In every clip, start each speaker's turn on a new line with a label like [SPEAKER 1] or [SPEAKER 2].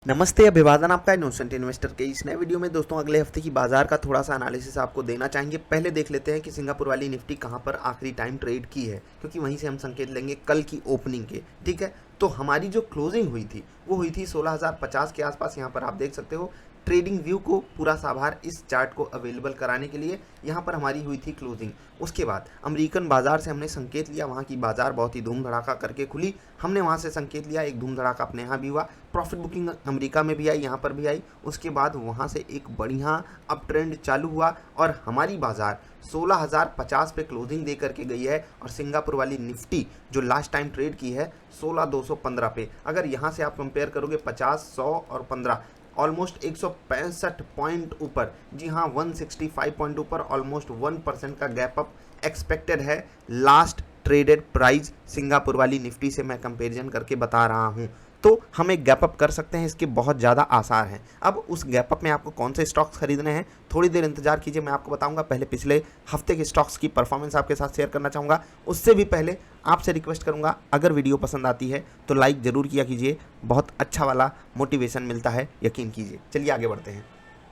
[SPEAKER 1] नमस्ते, अभिवादन आपका इनोसेंट इन्वेस्टर के इस नए वीडियो में दोस्तों अगले हफ्ते की बाजार का थोड़ा सा एनालिसिस आपको देना चाहेंगे। पहले देख लेते हैं कि सिंगापुर वाली निफ्टी कहां पर आखिरी टाइम ट्रेड की है, क्योंकि वहीं से हम संकेत लेंगे कल की ओपनिंग के। ठीक है, तो हमारी जो क्लोजिंग हुई थी वो हुई थी 16,050 के आसपास। यहाँ पर आप देख सकते हो ट्रेडिंग व्यू को पूरा सा आभार इस चार्ट को अवेलेबल कराने के लिए। यहाँ पर हमारी हुई थी क्लोजिंग। उसके बाद अमेरिकन बाजार से हमने संकेत लिया, वहाँ की बाजार बहुत ही धूम धड़ाका करके खुली। हमने वहाँ से संकेत लिया, एक धूम धड़ाका अपने यहाँ भी हुआ, प्रॉफिट बुकिंग अमेरिका में भी आई, यहाँ पर भी आई। उसके बाद वहाँ से एक बढ़िया अप ट्रेंड चालू हुआ और हमारी बाजार 16,050 पे क्लोजिंग दे करके गई है। और सिंगापुर वाली निफ्टी जो लास्ट टाइम ट्रेड की है 16,215 पे। अगर यहाँ से आप कंपेयर करोगे 50, 100 और 15, ऑलमोस्ट 165 पॉइंट ऊपर, जी हाँ 165 पॉइंट ऊपर, ऑलमोस्ट 1% का गैप अप एक्सपेक्टेड है। लास्ट ट्रेडेड प्राइस सिंगापुर वाली निफ्टी से मैं कंपैरिजन करके बता रहा हूँ, तो हम एक गैप अप कर सकते हैं, इसके बहुत ज़्यादा आसार हैं। अब उस गैप अप में आपको कौन से स्टॉक्स खरीदने हैं, थोड़ी देर इंतजार कीजिए, मैं आपको बताऊंगा। पहले पिछले हफ्ते के स्टॉक्स की परफॉर्मेंस आपके साथ शेयर करना चाहूँगा। उससे भी पहले आपसे रिक्वेस्ट करूँगा, अगर वीडियो पसंद आती है तो लाइक ज़रूर किया कीजिए, बहुत अच्छा वाला मोटिवेशन मिलता है, यकीन कीजिए। चलिए आगे बढ़ते हैं।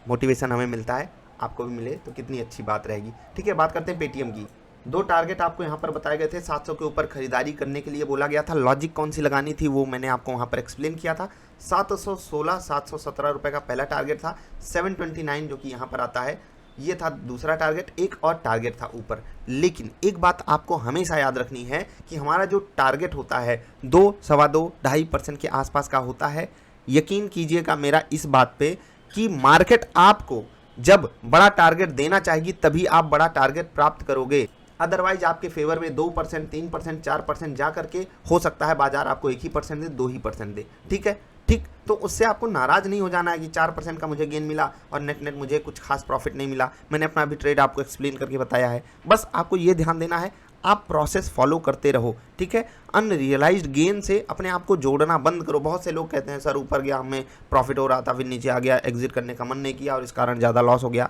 [SPEAKER 1] मोटिवेशन हमें मिलता है, आपको भी मिले तो कितनी अच्छी बात रहेगी। ठीक है, बात करते हैं पेटीएम की। दो टारगेट आपको यहाँ पर बताए गए थे, 700 के ऊपर खरीदारी करने के लिए बोला गया था। लॉजिक कौन सी लगानी थी वो मैंने आपको वहाँ पर एक्सप्लेन किया था। 716 717 रुपये का पहला टारगेट था, 729 जो कि यहाँ पर आता है ये था दूसरा टारगेट। एक और टारगेट था ऊपर। लेकिन एक बात आपको हमेशा याद रखनी है कि हमारा जो टारगेट होता है 2, सवा 2, 2.5% के आसपास का होता है। यकीन कीजिएगा मेरा इस बात पे कि मार्केट आपको जब बड़ा टारगेट देना चाहेगी तभी आप बड़ा टारगेट प्राप्त करोगे। अदरवाइज आपके फेवर में 2%, 3%, 4% जा करके हो सकता है बाजार आपको 1% दे, 2% दे। ठीक है, ठीक, तो उससे आपको नाराज नहीं हो जाना है कि 4% का मुझे गेन मिला और नेट मुझे कुछ खास प्रॉफिट नहीं मिला। मैंने अपना अभी ट्रेड आपको एक्सप्लेन करके बताया है। बस आपको ये ध्यान देना है, आप प्रोसेस फॉलो करते रहो। ठीक है, अनरियलाइज्ड गेन से अपने आप को जोड़ना बंद करो। बहुत से लोग कहते हैं सर ऊपर गया, हमें प्रॉफिट हो रहा था, फिर नीचे आ गया, एग्जिट करने का मन नहीं किया और इस कारण ज़्यादा लॉस हो गया।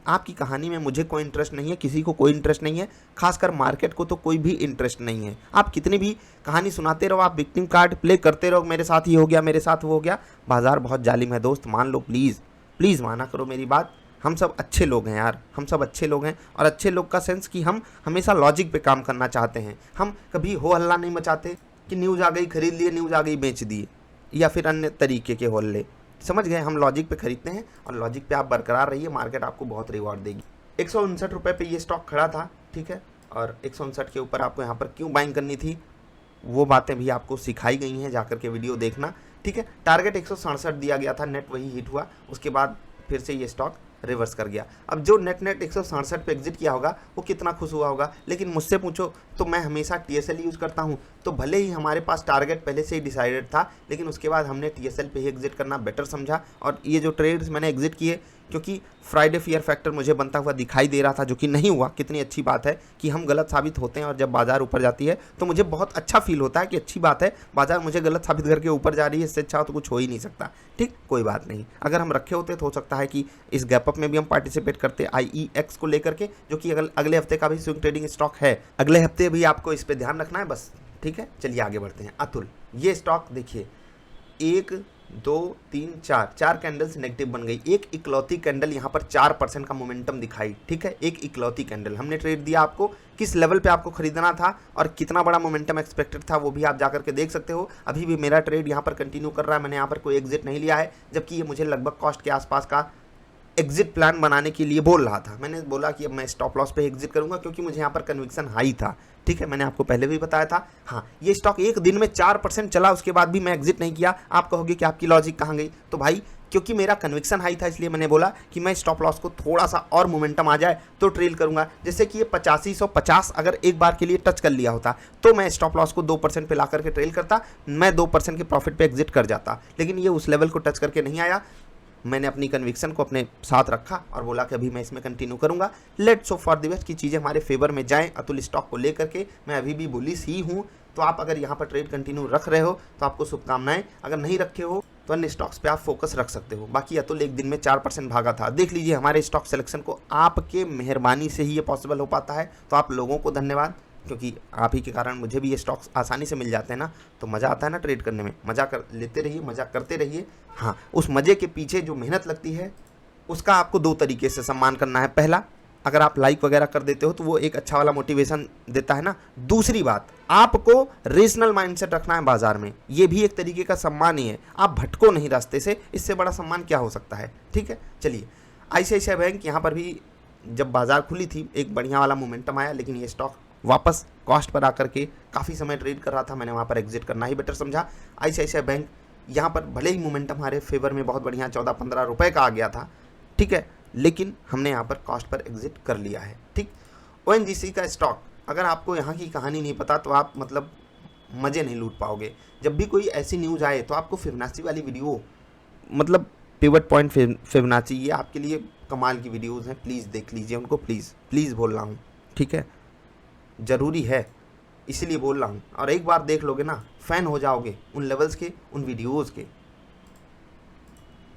[SPEAKER 1] आपकी कहानी में मुझे कोई इंटरेस्ट नहीं है, किसी को कोई इंटरेस्ट नहीं है, खासकर मार्केट को तो कोई भी इंटरेस्ट नहीं है। आप कितनी भी कहानी सुनाते रहो, आप विक्टिम कार्ड प्ले करते रहो, मेरे साथ ही हो गया, मेरे साथ वो हो गया। बाजार बहुत जालिम है दोस्त, मान लो प्लीज़, प्लीज़ माना करो मेरी बात। हम सब अच्छे लोग हैं यार, हम सब अच्छे लोग हैं। और अच्छे लोग का सेंस कि हम हमेशा लॉजिक पे काम करना चाहते हैं। हम कभी हो हल्ला नहीं मचाते कि न्यूज़ आ गई खरीद लिए, न्यूज़ आ गई बेच दिए, या फिर अन्य तरीके के हल्ले। समझ गए, हम लॉजिक पे खरीदते हैं और लॉजिक पे आप बरकरार रहिए, मार्केट आपको बहुत रिवॉर्ड देगी। 159 रुपये पे ये स्टॉक खड़ा था। ठीक है, और 159 के ऊपर आपको यहाँ पर क्यों बाइंग करनी थी वो बातें भी आपको सिखाई गई हैं, जाकर के वीडियो देखना। ठीक है, टारगेट 167 दिया गया था, नेट वही हिट हुआ। उसके बाद फिर से ये स्टॉक रिवर्स कर गया। अब जो नेट 167 पे एग्जिट किया होगा वो कितना खुश हुआ होगा। लेकिन मुझसे पूछो तो मैं हमेशा टीएसएल यूज़ करता हूँ, तो भले ही हमारे पास टारगेट पहले से ही डिसाइडेड था, लेकिन उसके बाद हमने टीएसएल पे ही एग्जिट करना बेटर समझा। और ये जो ट्रेड्स मैंने एग्जिट किए, क्योंकि फ्राइडे फियर फैक्टर मुझे बनता हुआ दिखाई दे रहा था, जो कि नहीं हुआ। कितनी अच्छी बात है कि हम गलत साबित होते हैं और जब बाजार ऊपर जाती है तो मुझे बहुत अच्छा फील होता है कि अच्छी बात है, बाजार मुझे गलत साबित करके ऊपर जा रही है, इससे अच्छा तो कुछ हो ही नहीं सकता। ठीक, कोई बात नहीं, अगर हम रखे होते तो हो सकता है कि इस गैप अप में भी हम पार्टिसिपेट करते IEX को लेकर के, जो कि अगले हफ्ते का भी स्विंग ट्रेडिंग स्टॉक है। अगले हफ्ते भी आपको इस पर ध्यान रखना है बस। ठीक है, चलिए आगे बढ़ते हैं। अतुल, ये स्टॉक देखिए, 1, 2, 3, 4 कैंडल्स नेगेटिव बन गई। एक इकलौती कैंडल यहाँ पर 4% का मोमेंटम दिखाई। ठीक है, एक इकलौती कैंडल। हमने ट्रेड दिया आपको, किस लेवल पे आपको खरीदना था और कितना बड़ा मोमेंटम एक्सपेक्टेड था वो भी आप जाकर के देख सकते हो। अभी भी मेरा ट्रेड यहाँ पर कंटिन्यू कर रहा है, मैंने यहाँ पर कोई एग्जिट नहीं लिया है, जबकि ये मुझे लगभग कॉस्ट के आसपास का एग्जिट प्लान बनाने के लिए बोल रहा था। मैंने बोला कि अब मैं स्टॉप लॉस पे एग्जिट करूंगा, क्योंकि मुझे यहाँ पर कन्विक्शन हाई था। ठीक है, मैंने आपको पहले भी बताया था। हाँ, ये स्टॉक एक दिन में 4% चला, उसके बाद भी मैं एग्जिट नहीं किया। आप कहोगे कि आपकी लॉजिक कहाँ गई, तो भाई क्योंकि मेरा कन्विक्शन हाई था, इसलिए मैंने बोला कि मैं स्टॉप लॉस को थोड़ा सा और मोमेंटम आ जाए तो ट्रेल करूंगा। जैसे कि ये 8550 अगर एक बार के लिए टच कर लिया होता तो मैं स्टॉप लॉस को 2% पे ला करके ट्रेल करता, मैं 2% के प्रॉफिट पे एग्जिट कर जाता। लेकिन ये उस लेवल को टच करके नहीं आया। मैंने अपनी कन्विक्शन को अपने साथ रखा और बोला कि अभी मैं इसमें कंटिन्यू करूंगा। Let's hope for the best की चीज़ें हमारे फेवर में जाएं। अतुल स्टॉक को लेकर के मैं अभी भी बुलिश ही हूं, तो आप अगर यहाँ पर ट्रेड कंटिन्यू रख रहे हो तो आपको शुभकामनाएं। अगर नहीं रखे हो तो अन्य स्टॉक्स पे आप फोकस रख सकते हो। बाकी अतुल एक दिन में 4% भागा था। देख लीजिए, हमारे स्टॉक सिलेक्शन को आपके मेहरबानी से ही ये पॉसिबल हो पाता है, तो आप लोगों को धन्यवाद। क्योंकि आप ही के कारण मुझे भी ये स्टॉक्स आसानी से मिल जाते हैं ना, तो मज़ा आता है ना ट्रेड करने में। मज़ा कर लेते रहिए, मज़ा करते रहिए। हाँ, उस मज़े के पीछे जो मेहनत लगती है उसका आपको 2 तरीके से सम्मान करना है। पहला, अगर आप लाइक वगैरह कर देते हो तो वो एक अच्छा वाला मोटिवेशन देता है ना। दूसरी बात, आपको रीजनल माइंडसेट रखना है बाजार में, ये भी एक तरीके का सम्मान ही है। आप भटको नहीं रास्ते से, इससे बड़ा सम्मान क्या हो सकता है। ठीक है, चलिए। ICICI बैंक यहाँ पर भी जब बाजार खुली थी एक बढ़िया वाला मोमेंटम आया, लेकिन ये स्टॉक वापस कॉस्ट पर आकर के काफ़ी समय ट्रेड कर रहा था। मैंने वहाँ पर एग्जिट करना ही बेटर समझा। ICICI बैंक यहाँ पर भले ही मोमेंटम हमारे फेवर में बहुत बढ़िया 14-15 रुपये का आ गया था, ठीक है, लेकिन हमने यहाँ पर कॉस्ट पर एग्जिट कर लिया है। ठीक। ONGC का स्टॉक, अगर आपको यहाँ की कहानी नहीं पता तो आप मतलब मज़े नहीं लूट पाओगे। जब भी कोई ऐसी न्यूज़ आए तो आपको फिबोनाची वाली वीडियो, मतलब पिवट पॉइंट फिबोनाची, ये आपके लिए कमाल की वीडियोज़ हैं, प्लीज़ देख लीजिए उनको, प्लीज़ बोल रहा हूँ। ठीक है, ज़रूरी है, इसीलिए बोल रहा हूँ। और एक बार देख लोगे ना, फ़ैन हो जाओगे उन लेवल्स के, उन वीडियोज़ के,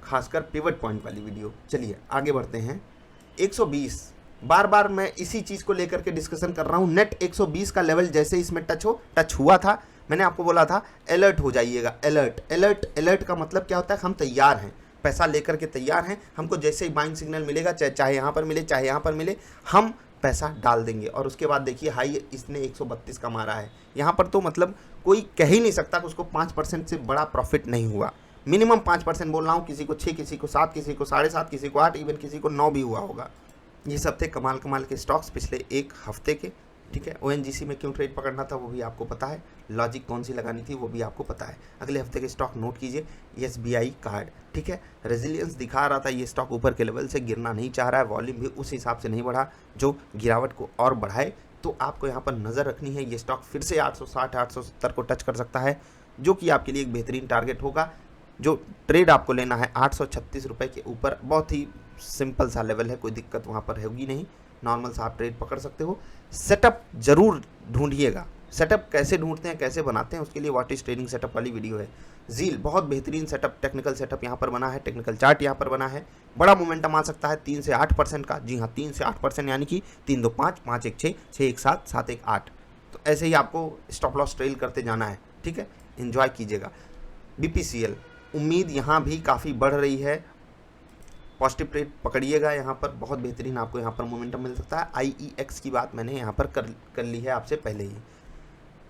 [SPEAKER 1] खासकर पिवट पॉइंट वाली वीडियो। चलिए आगे बढ़ते हैं। 120, बार बार मैं इसी चीज़ को लेकर के डिस्कशन कर रहा हूँ। नेट 120 का लेवल जैसे इसमें टच हुआ था, मैंने आपको बोला था अलर्ट हो जाइएगा। अलर्ट का मतलब क्या होता है? हम तैयार हैं, पैसा लेकर के तैयार हैं। हमको जैसे ही बाइंग सिग्नल मिलेगा, चाहे यहाँ पर मिले चाहे यहाँ पर मिले, हम पैसा डाल देंगे। और उसके बाद देखिए हाई इसने 132 का मारा है यहाँ पर, तो मतलब कोई कह ही नहीं सकता कि उसको 5% से बड़ा प्रॉफिट नहीं हुआ। मिनिमम 5% बोल रहा हूँ, किसी को 6, किसी को 7, किसी को 7.5, किसी को 8, इवन किसी को 9 भी हुआ होगा। ये सब थे कमाल के स्टॉक्स पिछले एक हफ्ते के। ठीक है, ONGC में क्यों ट्रेड पकड़ना था वो भी आपको पता है, लॉजिक कौन सी लगानी थी वो भी आपको पता है। अगले हफ्ते के स्टॉक नोट कीजिए। SBI कार्ड, ठीक है, रेजिलियंस दिखा रहा था, ये स्टॉक ऊपर के लेवल से गिरना नहीं चाह रहा है, वॉल्यूम भी उस हिसाब से नहीं बढ़ा जो गिरावट को और बढ़ाए। तो आपको यहाँ पर नज़र रखनी है, ये स्टॉक फिर से 860 870 को टच कर सकता है, जो कि आपके लिए एक बेहतरीन टारगेट होगा। जो ट्रेड आपको लेना है 836 रुपये के ऊपर, बहुत ही सिंपल सा लेवल है, कोई दिक्कत वहाँ पर होगी नहीं, नॉर्मल सा आप ट्रेड पकड़ सकते हो। सेटअप जरूर ढूंढिएगा, सेटअप कैसे ढूंढते हैं, कैसे बनाते हैं, उसके लिए व्हाट इज ट्रेडिंग सेटअप वाली वीडियो है। जील बहुत बेहतरीन सेटअप, टेक्निकल सेटअप यहाँ पर बना है, टेक्निकल चार्ट यहाँ पर बना है। बड़ा मोमेंटम आ सकता है 3 से 8% का, जी हाँ 3 से 8%, यानी कि 3 2 5, 5 1 6, 6 1 7, 7 1 8। तो ऐसे ही आपको स्टॉप लॉस ट्रेल करते जाना है। ठीक है, एंजॉय कीजिएगा। BPCL, उम्मीद यहाँ भी काफ़ी बढ़ रही है, पॉजिटिव ट्रेड पकड़िएगा, यहाँ पर बहुत बेहतरीन आपको यहाँ पर मोमेंटम मिल सकता है। IEX की बात मैंने यहाँ पर कर ली है आपसे पहले ही।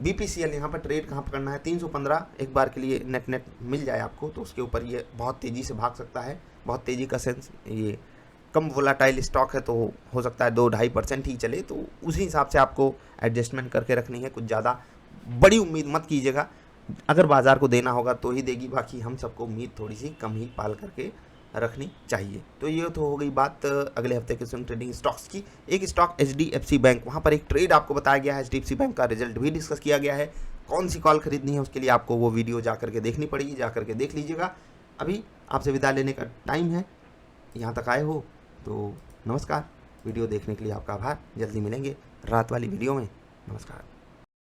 [SPEAKER 1] BPCL यहाँ पर ट्रेड कहाँ पकड़ना है? 315 एक बार के लिए नेट मिल जाए आपको तो उसके ऊपर ये बहुत तेज़ी से भाग सकता है। बहुत तेज़ी का सेंस, ये कम वोलाटाइल स्टॉक है तो हो सकता है 2-2.5% ही चले, तो उसी हिसाब से आपको एडजस्टमेंट करके रखनी है। कुछ ज़्यादा बड़ी उम्मीद मत कीजिएगा, अगर बाज़ार को देना होगा तो ही देगी, बाकी हम सबको उम्मीद थोड़ी सी कम ही पाल करके रखनी चाहिए। तो ये तो हो गई बात अगले हफ्ते के स्विंग ट्रेडिंग स्टॉक्स की। एक स्टॉक HDFC बैंक, वहाँ पर एक ट्रेड आपको बताया गया है, HDFC बैंक का रिजल्ट भी डिस्कस किया गया है। कौन सी कॉल खरीदनी है उसके लिए आपको वो वीडियो जा करके देखनी पड़ेगी, जा करके देख लीजिएगा। अभी आपसे विदा लेने का टाइम है, यहाँ तक आए हो तो नमस्कार। वीडियो देखने के लिए आपका आभार, जल्दी मिलेंगे रात वाली वीडियो में। नमस्कार।